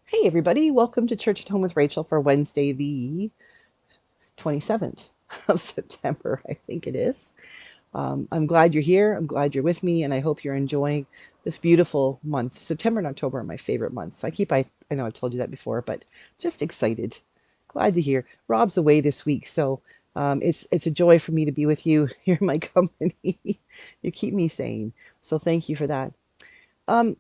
Hey everybody, welcome to Church at Home with Rachel for Wednesday the 27th of September, I think it is. I'm glad you're here. I'm glad you're with me, and I hope you're enjoying this beautiful month. September and October are my favorite months. I know I've told you that before, but just excited. Glad to hear. Rob's away this week, so it's a joy for me to be with you. You're my company. You keep me sane, so thank you for that. Um,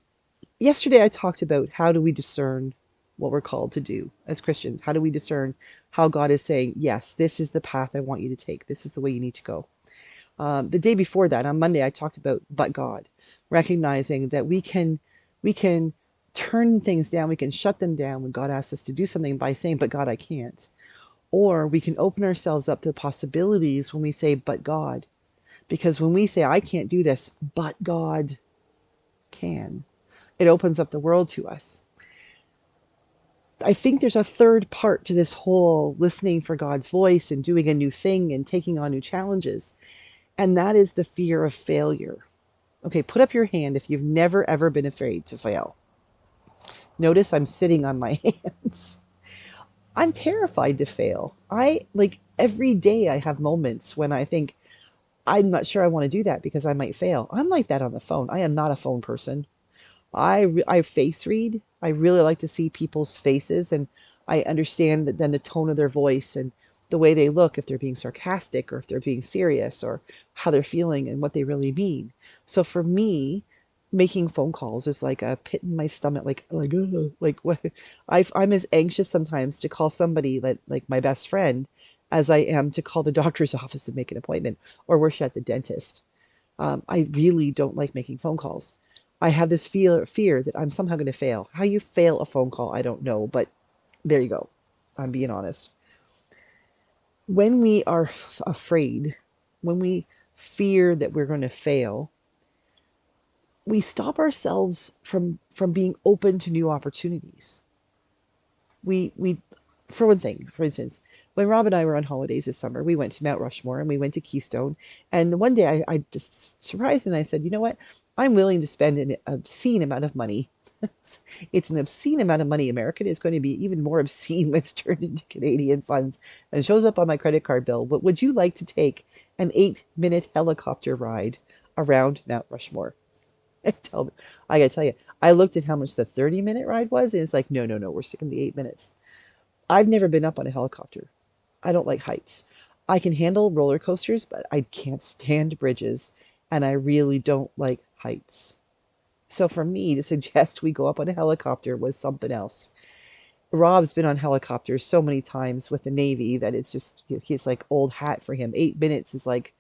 Yesterday I talked about how do we discern what we're called to do as Christians? How do we discern how God is saying, yes, this is the path I want you to take. This is the way you need to go. The day before that, on Monday, I talked about but God, recognizing that we can turn things down, we can shut them down when God asks us to do something by saying, but God, I can't. Or we can open ourselves up to the possibilities when we say, but God. Because when we say, I can't do this, but God can, it opens up the world to us. I think there's a third part to this whole listening for God's voice and doing a new thing and taking on new challenges, and that is the fear of failure. Okay, put up your hand if you've never ever been afraid to fail. Notice I'm sitting on my hands. I'm terrified to fail. I like every day I have moments when I think I'm not sure I want to do that because I might fail. I'm like that on the phone. I am not a phone person. I face read. I really like to see people's faces, and I understand that then the tone of their voice and the way they look, if they're being sarcastic or if they're being serious or how they're feeling and what they really mean. So for me, making phone calls is like a pit in my stomach, like ugh, like what I'm as anxious sometimes to call somebody like my best friend as I am to call the doctor's office and make an appointment or wish at the dentist. I really don't like making phone calls. I have this fear that I'm somehow going to fail. How you fail a phone call, I don't know, but there you go. I'm being honest. When we are afraid, when we fear that we're going to fail, we stop ourselves from being open to new opportunities. We for one thing, for instance, when Rob and I were on holidays this summer, we went to Mount Rushmore and we went to Keystone. And one day I just surprised and I said, you know what? I'm willing to spend an obscene amount of money. It's an obscene amount of money. American is going to be even more obscene when it's turned into Canadian funds and shows up on my credit card bill. But would you like to take an 8-minute helicopter ride around Mount Rushmore? Tell me, I gotta tell you, I looked at how much the 30-minute ride was, and it's like, no, no, no, we're sticking to the 8 minutes. I've never been up on a helicopter. I don't like heights. I can handle roller coasters, but I can't stand bridges, and I really don't like heights. So for me to suggest we go up on a helicopter was something else. Rob's been on helicopters so many times with the Navy that it's just, he's like old hat for him. 8 minutes is like,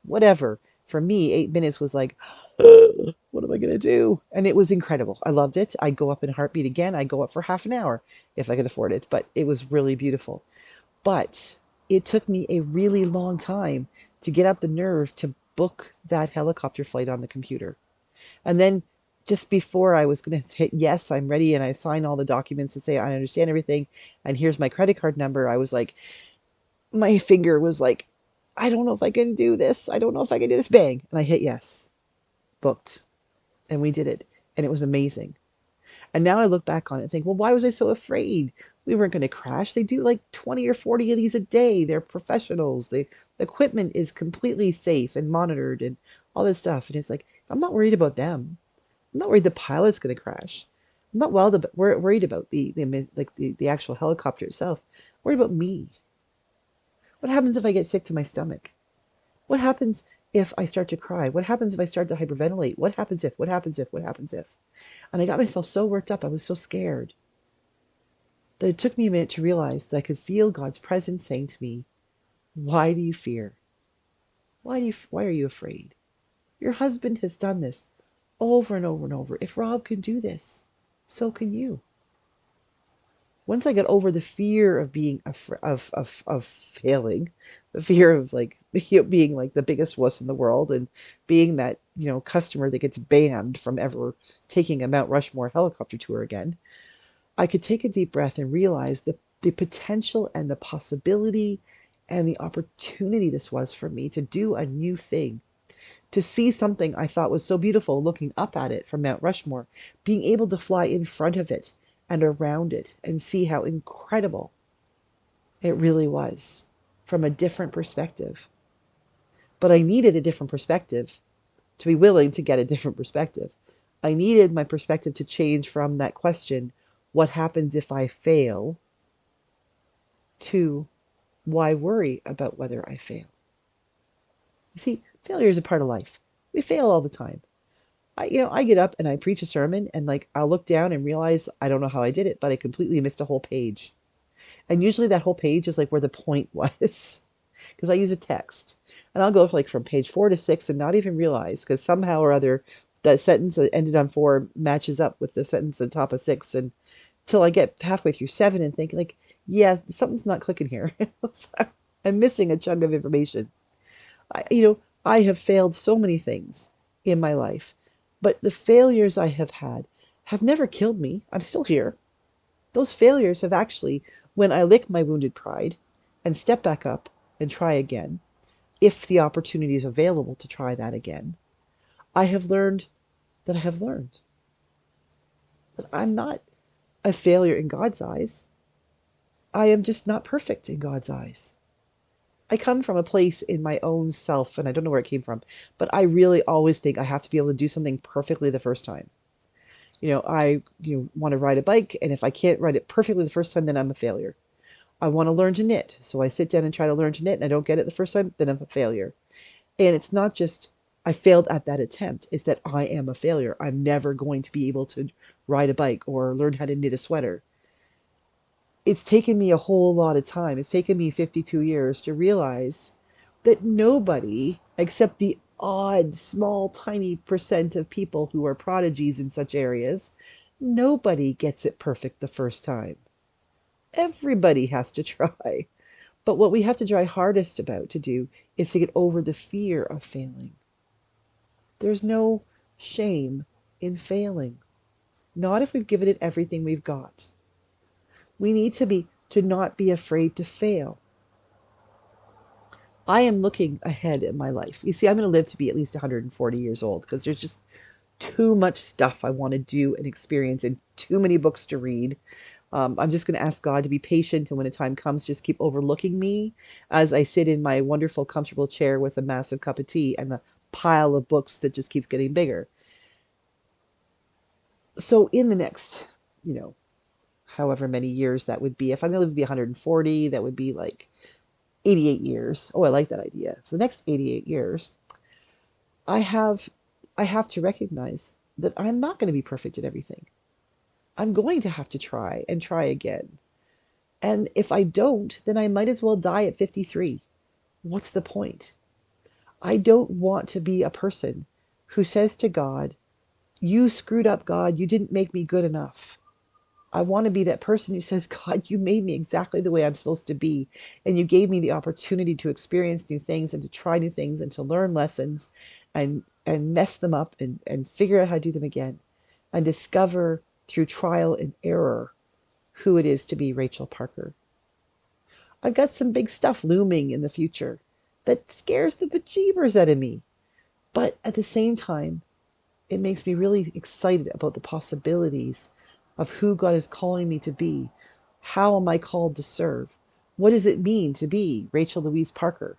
whatever. For me, 8 minutes was like, what am I going to do? And it was incredible. I loved it. I'd go up in a heartbeat again. I'd go up for half an hour if I could afford it, but it was really beautiful. But it took me a really long time to get up the nerve to book that helicopter flight on the computer. And then just before I was going to hit yes, I'm ready, and I sign all the documents and say I understand everything, and here's my credit card number, I was like, my finger was like, I don't know if I can do this. I don't know if I can do this. Bang. And I hit yes, booked. And we did it. And it was amazing. And now I look back on it and think, well, why was I so afraid? We weren't going to crash. They do like 20 or 40 of these a day. They're professionals. The equipment is completely safe and monitored and all this stuff. And it's like, I'm not worried about them. I'm not worried the pilot's going to crash. I'm not worried about the actual helicopter itself. I'm worried about me. What happens if I get sick to my stomach? What happens if I start to cry? What happens if I start to hyperventilate? What happens if? What happens if? What happens if? And I got myself so worked up. I was so scared that it took me a minute to realize that I could feel God's presence saying to me, why do you fear? Why are you afraid? Your husband has done this over and over and over. If Rob can do this, so can you. Once I got over the fear of being of failing, the fear of like being like the biggest wuss in the world and being that customer that gets banned from ever taking a Mount Rushmore helicopter tour again, I could take a deep breath and realize the potential and the possibility and the opportunity this was for me to do a new thing, to see something I thought was so beautiful looking up at it from Mount Rushmore, being able to fly in front of it and around it and see how incredible it really was from a different perspective. But I needed a different perspective to be willing to get a different perspective. I needed my perspective to change from that question, what happens if I fail, to why worry about whether I fail? You see, failure is a part of life. We fail all the time. I get up and I preach a sermon and like I'll look down and realize I don't know how I did it, but I completely missed a whole page. And usually that whole page is like where the point was because I use a text. And I'll go for like from page 4 to 6 and not even realize because somehow or other that sentence that ended on 4 matches up with the sentence at the top of 6 and till I get halfway through 7 and think like, yeah, something's not clicking here. I'm missing a chunk of information. I have failed so many things in my life, but the failures I have never killed me. I'm still here. Those failures have actually, when I lick my wounded pride and step back up and try again, if the opportunity is available to try that again, I have learned that I have learned that I'm not a failure in God's eyes. I am just not perfect in God's eyes. I come from a place in my own self, and I don't know where it came from, but I really always think I have to be able to do something perfectly the first time. I want to ride a bike, and if I can't ride it perfectly the first time, then I'm a failure. I want to learn to knit, so I sit down and try to learn to knit, and I don't get it the first time, then I'm a failure. And it's not just I failed at that attempt, it's that I am a failure. I'm never going to be able to ride a bike or learn how to knit a sweater. It's taken me a whole lot of time. It's taken me 52 years to realize that nobody, except the odd, small, tiny percent of people who are prodigies in such areas, nobody gets it perfect the first time. Everybody has to try. But what we have to try hardest about to do is to get over the fear of failing. There's no shame in failing. Not if we've given it everything we've got. We need to not be afraid to fail. I am looking ahead in my life. You see, I'm going to live to be at least 140 years old because there's just too much stuff I want to do and experience and too many books to read. I'm just going to ask God to be patient, and when the time comes, just keep overlooking me as I sit in my wonderful, comfortable chair with a massive cup of tea and a pile of books that just keeps getting bigger. So in the next, however many years that would be, if I'm going to live to be 140, that would be like 88 years. Oh, I like that idea. For the next 88 years, I have I have to recognize that I'm not going to be perfect at everything. I'm going to have to try and try again. And if I don't, then I might as well die at 53. What's the point? I don't want to be a person who says to God, you screwed up, God, you didn't make me good enough. I want to be that person who says, God, you made me exactly the way I'm supposed to be. And you gave me the opportunity to experience new things and to try new things and to learn lessons and mess them up and figure out how to do them again and discover through trial and error who it is to be Rachel Parker. I've got some big stuff looming in the future that scares the bejeebers out of me. But at the same time, it makes me really excited about the possibilities of who God is calling me to be. How am I called to serve? What does it mean to be Rachel Louise Parker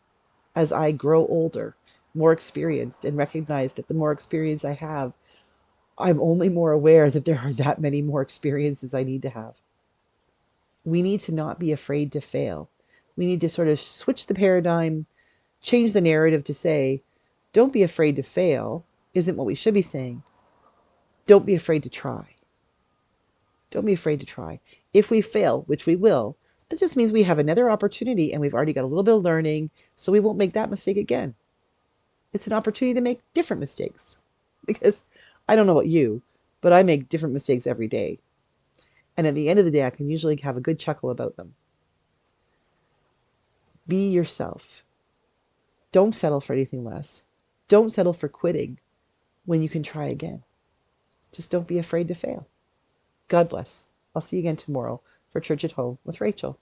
as I grow older, more experienced, and recognize that the more experience I have, I'm only more aware that there are that many more experiences I need to have. We need to not be afraid to fail. We need to sort of switch the paradigm, change the narrative to say, don't be afraid to fail, isn't what we should be saying. Don't be afraid to try. Don't be afraid to try. If we fail, which we will, that just means we have another opportunity and we've already got a little bit of learning, so we won't make that mistake again. It's an opportunity to make different mistakes. Because I don't know about you, but I make different mistakes every day. And at the end of the day, I can usually have a good chuckle about them. Be yourself. Don't settle for anything less. Don't settle for quitting when you can try again. Just don't be afraid to fail. God bless. I'll see you again tomorrow for Church at Home with Rachel.